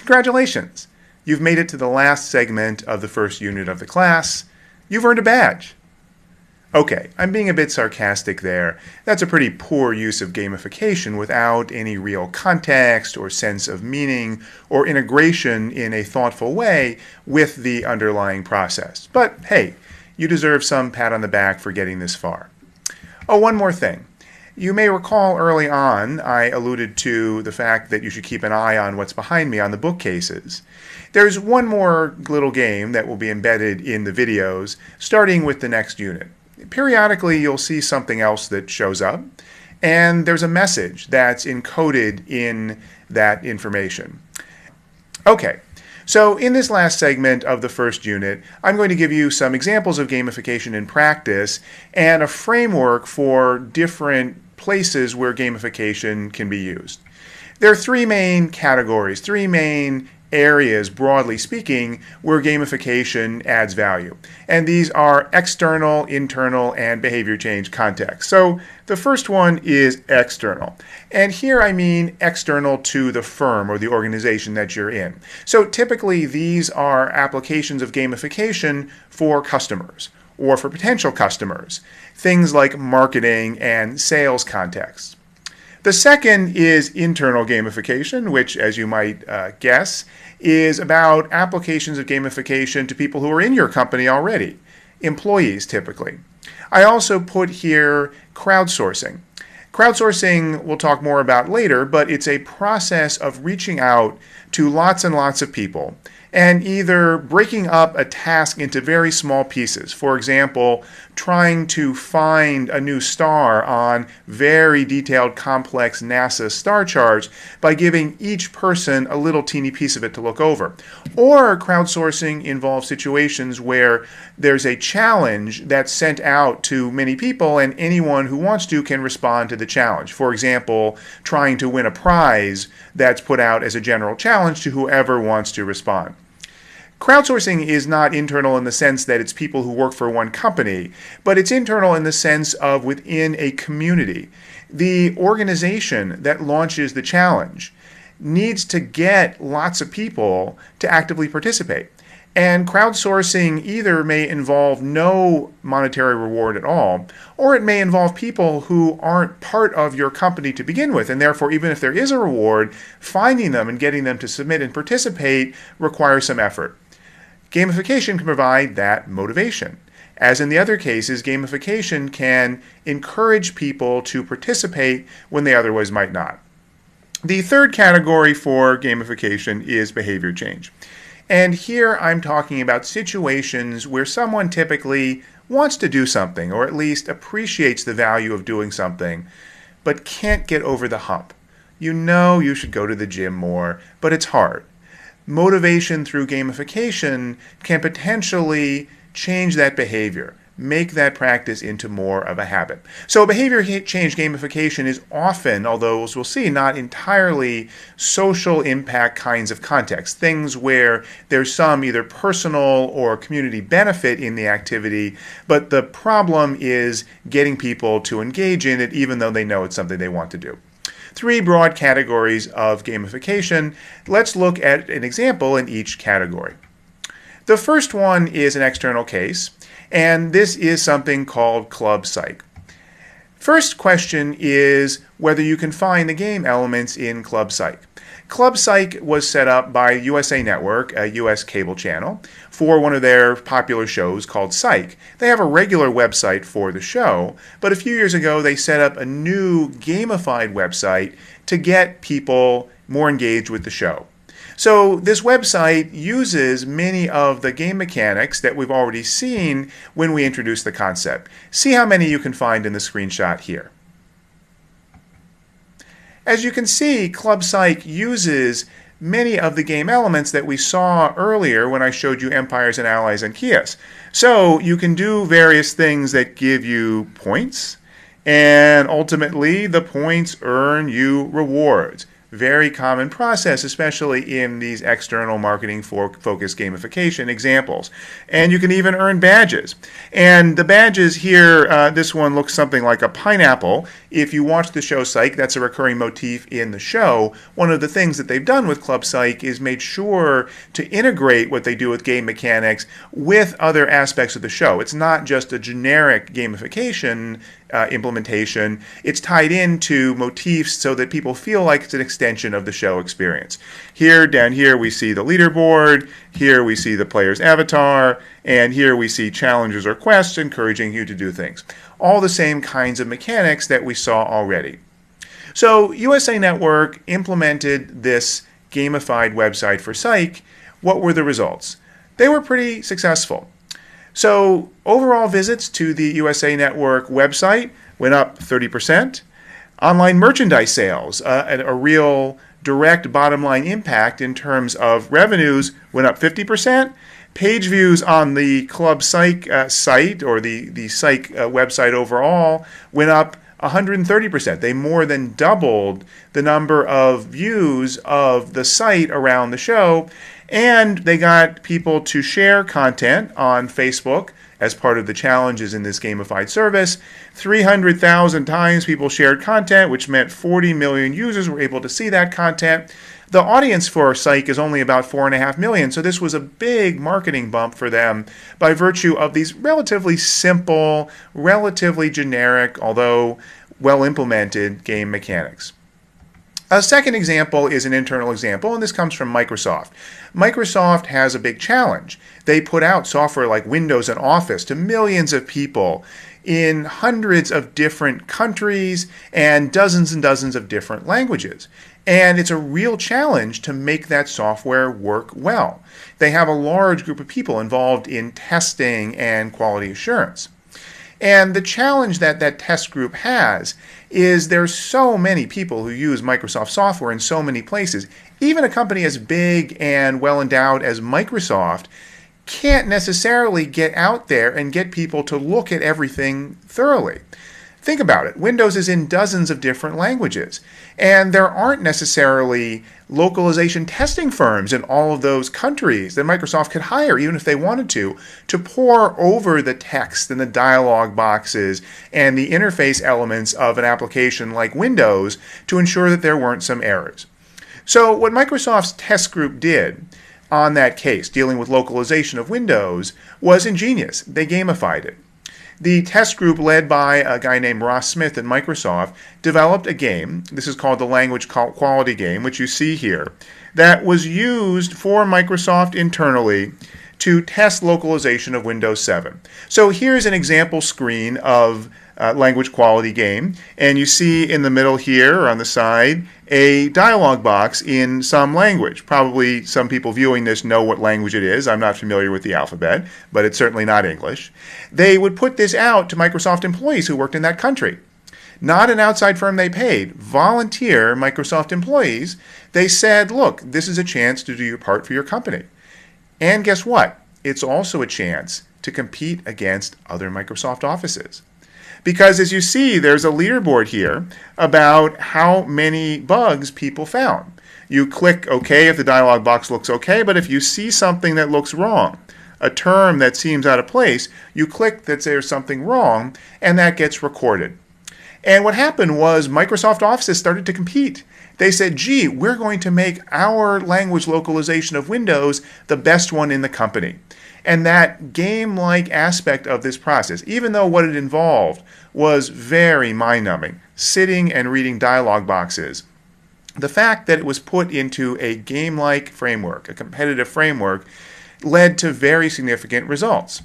Congratulations! You've made it to the last segment of the first unit of the class. You've earned a badge. Okay, I'm being a bit sarcastic there. That's a pretty poor use of gamification without any real context or sense of meaning or integration in a thoughtful way with the underlying process. But hey, you deserve some pat on the back for getting this far. Oh, one more thing. You may recall early on I alluded to the fact that you should keep an eye on what's behind me on the bookcases. There's one more little game that will be embedded in the videos, starting with the next unit. Periodically, you'll see something else that shows up, and there's a message that's encoded in that information. Okay, so in this last segment of the first unit, I'm going to give you some examples of gamification in practice and a framework for different places where gamification can be used. There are three main categories, three main areas, broadly speaking, where gamification adds value. And these are external, internal, and behavior change contexts. So the first one is external. And here I mean external to the firm or the organization that you're in. So typically these are applications of gamification for customers or for potential customers, things like marketing and sales contexts. The second is internal gamification, which, as you might guess, is about applications of gamification to people who are in your company already, employees typically. I also put here crowdsourcing. Crowdsourcing we'll talk more about later, but it's a process of reaching out to lots and lots of people and either breaking up a task into very small pieces. For example, trying to find a new star on very detailed, complex NASA star charts by giving each person a little teeny piece of it to look over. Or crowdsourcing involves situations where there's a challenge that's sent out to many people and anyone who wants to can respond to the challenge. For example, trying to win a prize that's put out as a general challenge to whoever wants to respond. Crowdsourcing is not internal in the sense that it's people who work for one company, but it's internal in the sense of within a community. The organization that launches the challenge needs to get lots of people to actively participate. And crowdsourcing either may involve no monetary reward at all, or it may involve people who aren't part of your company to begin with, and therefore even if there is a reward, finding them and getting them to submit and participate requires some effort. Gamification can provide that motivation. As in the other cases, gamification can encourage people to participate when they otherwise might not. The third category for gamification is behavior change. And here I'm talking about situations where someone typically wants to do something, or at least appreciates the value of doing something, but can't get over the hump. You know you should go to the gym more, but it's hard. Motivation through gamification can potentially change that behavior, make that practice into more of a habit. So behavior change gamification is often, although as we'll see, not entirely social impact kinds of contexts, things where there's some either personal or community benefit in the activity, but the problem is getting people to engage in it even though they know it's something they want to do. Three broad categories of gamification. Let's look at an example in each category. The first one is an external case, and this is something called Club Psych. First question is whether you can find the game elements in Club Psych. Club Psych was set up by USA Network, a US cable channel, for one of their popular shows called Psych. They have a regular website for the show, but a few years ago they set up a new gamified website to get people more engaged with the show. So this website uses many of the game mechanics that we've already seen when we introduced the concept. See how many you can find in the screenshot here. As you can see, Club Psych uses many of the game elements that we saw earlier when I showed you Empires and Allies and Chios. So you can do various things that give you points, and ultimately the points earn you rewards. Very common process, especially in these external marketing focused gamification examples. And you can even earn badges. And the badges here, this one looks something like a pineapple. If you watch the show Psych, that's a recurring motif in the show. One of the things that they've done with Club Psych is made sure to integrate what they do with game mechanics with other aspects of the show. It's not just a generic gamification implementation. It's tied into motifs so that people feel like it's an extension of the show experience. Here, down here, we see the leaderboard. Here we see the player's avatar. And here we see challenges or quests encouraging you to do things. All the same kinds of mechanics that we saw already. So USA Network implemented this gamified website for Psych. What were the results? They were pretty successful. So overall visits to the USA Network website went up 30%. Online merchandise sales, a real direct bottom line impact in terms of revenues, went up 50%. Page views on the Club Psych site, or the Psych website overall, went up 130%. They more than doubled the number of views of the site around the show. And they got people to share content on Facebook as part of the challenges in this gamified service. 300,000 times people shared content, which meant 40 million users were able to see that content. The audience for Psych is only about 4.5 million, so this was a big marketing bump for them by virtue of these relatively simple, relatively generic, although well-implemented game mechanics. A second example is an internal example, and this comes from Microsoft. Microsoft has a big challenge. They put out software like Windows and Office to millions of people in hundreds of different countries and dozens of different languages. And it's a real challenge to make that software work well. They have a large group of people involved in testing and quality assurance. And the challenge that that test group has is there's so many people who use Microsoft software in so many places. Even a company as big and well endowed as Microsoft can't necessarily get out there and get people to look at everything thoroughly. Think about it. Windows is in dozens of different languages, and there aren't necessarily localization testing firms in all of those countries that Microsoft could hire, even if they wanted to pore over the text and the dialog boxes and the interface elements of an application like Windows to ensure that there weren't some errors. So what Microsoft's test group did on that case, dealing with localization of Windows, was ingenious. They gamified it. The test group, led by a guy named Ross Smith at Microsoft, developed a game. This is called the Language Quality Game, which you see here, that was used for Microsoft internally to test localization of Windows 7. So here's an example screen of Language Quality Game, and you see in the middle here, or on the side, a dialog box in some language. Probably some people viewing this know what language it is. I'm not familiar with the alphabet, but it's certainly not English. They would put this out to Microsoft employees who worked in that country. Not an outside firm they paid, volunteer Microsoft employees. They said, look, this is a chance to do your part for your company. And guess what? It's also a chance to compete against other Microsoft offices. Because as you see, there's a leaderboard here about how many bugs people found. You click OK if the dialog box looks OK, but if you see something that looks wrong, a term that seems out of place, you click that there's something wrong, and that gets recorded. And what happened was Microsoft offices started to compete. They said, gee, we're going to make our language localization of Windows the best one in the company. And that game-like aspect of this process, even though what it involved was very mind-numbing, sitting and reading dialog boxes, the fact that it was put into a game-like framework, a competitive framework, led to very significant results.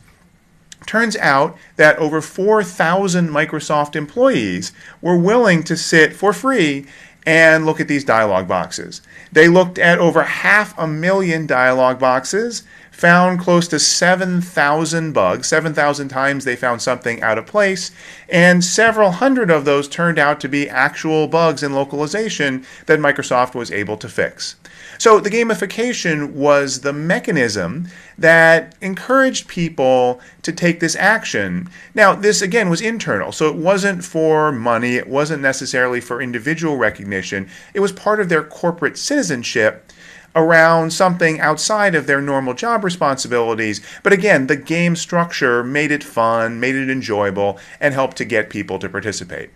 Turns out that over 4,000 Microsoft employees were willing to sit for free and look at these dialog boxes. They looked at over 500,000 dialog boxes found close to 7,000 bugs. 7,000 times they found something out of place, and several hundred of those turned out to be actual bugs in localization that Microsoft was able to fix. So the gamification was the mechanism that encouraged people to take this action. Now, this again was internal, so it wasn't for money, it wasn't necessarily for individual recognition, it was part of their corporate citizenship around something outside of their normal job responsibilities. But again, the game structure made it fun, made it enjoyable, and helped to get people to participate.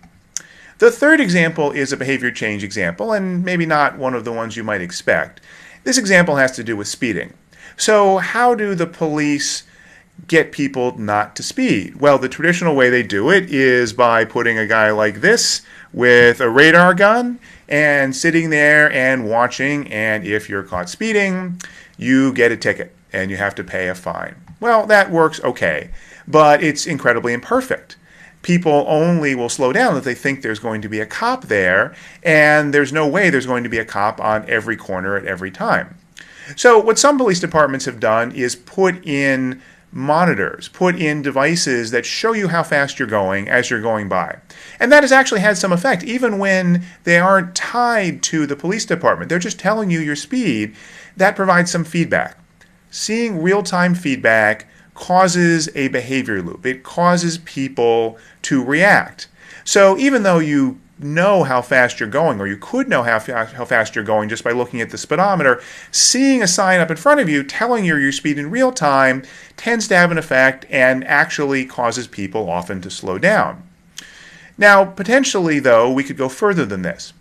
The third example is a behavior change example, and maybe not one of the ones you might expect. This example has to do with speeding. So how do the police get people not to speed? Well, the traditional way they do it is by putting a guy like this with a radar gun and sitting there and watching, and if you're caught speeding, you get a ticket and you have to pay a fine. Well, that works okay, but it's incredibly imperfect. People only will slow down if they think there's going to be a cop there, and there's no way there's going to be a cop on every corner at every time. So what some police departments have done is put in monitors, put in devices that show you how fast you're going as you're going by. And that has actually had some effect, even when they aren't tied to the police department. They're just telling you your speed. That provides some feedback. Seeing real-time feedback causes a behavior loop. It causes people to react. So even though you know how fast you're going, or you could know how fast you're going just by looking at the speedometer, seeing a sign up in front of you telling you your speed in real time tends to have an effect and actually causes people often to slow down. Now, potentially, though, we could go further than this.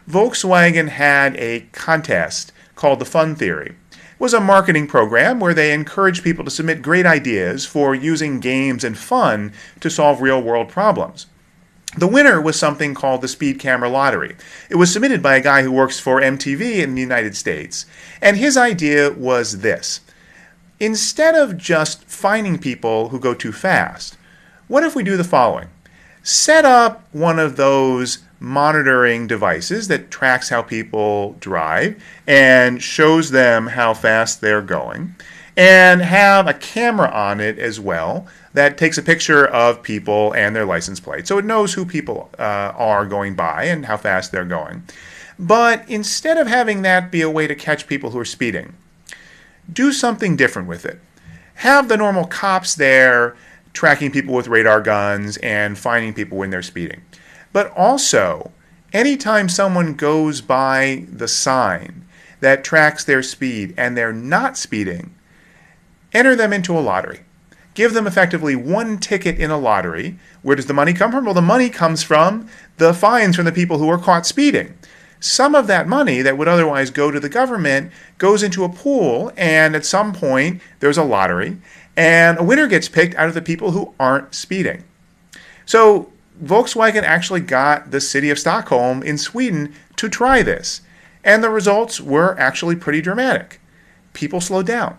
Volkswagen had a contest called the Fun Theory. It was a marketing program where they encouraged people to submit great ideas for using games and fun to solve real-world problems. The winner was something called the Speed Camera Lottery. It was submitted by a guy who works for MTV in the United States. And his idea was this. Instead of just finding people who go too fast, what if we do the following? Set up one of those monitoring devices that tracks how people drive and shows them how fast they're going, and have a camera on it as well that takes a picture of people and their license plate. So it knows who people are going by and how fast they're going. But instead of having that be a way to catch people who are speeding, do something different with it. Have the normal cops there tracking people with radar guns and finding people when they're speeding. But also, anytime someone goes by the sign that tracks their speed and they're not speeding, enter them into a lottery. Give them effectively one ticket in a lottery. Where does the money come from? Well, the money comes from the fines from the people who are caught speeding. Some of that money that would otherwise go to the government goes into a pool, and at some point there's a lottery, and a winner gets picked out of the people who aren't speeding. So Volkswagen actually got the city of Stockholm in Sweden to try this, and the results were actually pretty dramatic. People slowed down.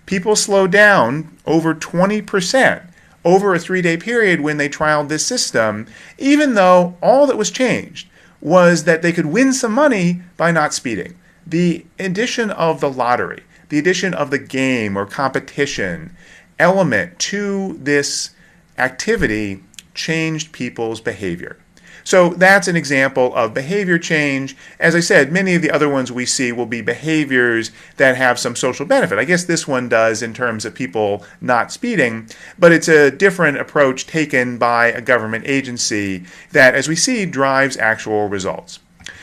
People slowed down over 20% over a 3-day period when they trialed this system, even though all that was changed was that they could win some money by not speeding. The addition of the lottery, the addition of the game or competition element to this activity changed people's behavior. So that's an example of behavior change. As I said, many of the other ones we see will be behaviors that have some social benefit. I guess this one does in terms of people not speeding, but it's a different approach taken by a government agency that, as we see, drives actual results.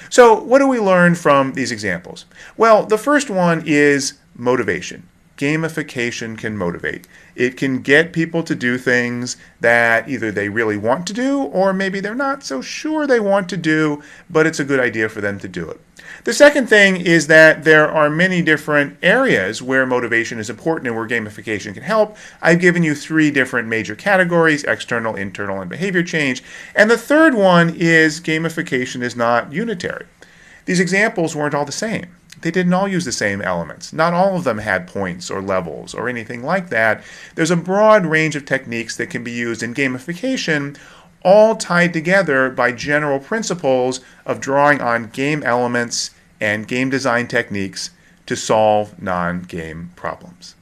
So what do we learn from these examples? Well, the first one is motivation. Gamification can motivate. It can get people to do things that either they really want to do or maybe they're not so sure they want to do, but it's a good idea for them to do it. The second thing is that there are many different areas where motivation is important and where gamification can help. I've given you 3 different major categories: external, internal, and behavior change. And the third one is gamification is not unitary. These examples weren't all the same. They didn't all use the same elements. Not all of them had points or levels or anything like that. There's a broad range of techniques that can be used in gamification, all tied together by general principles of drawing on game elements and game design techniques to solve non-game problems.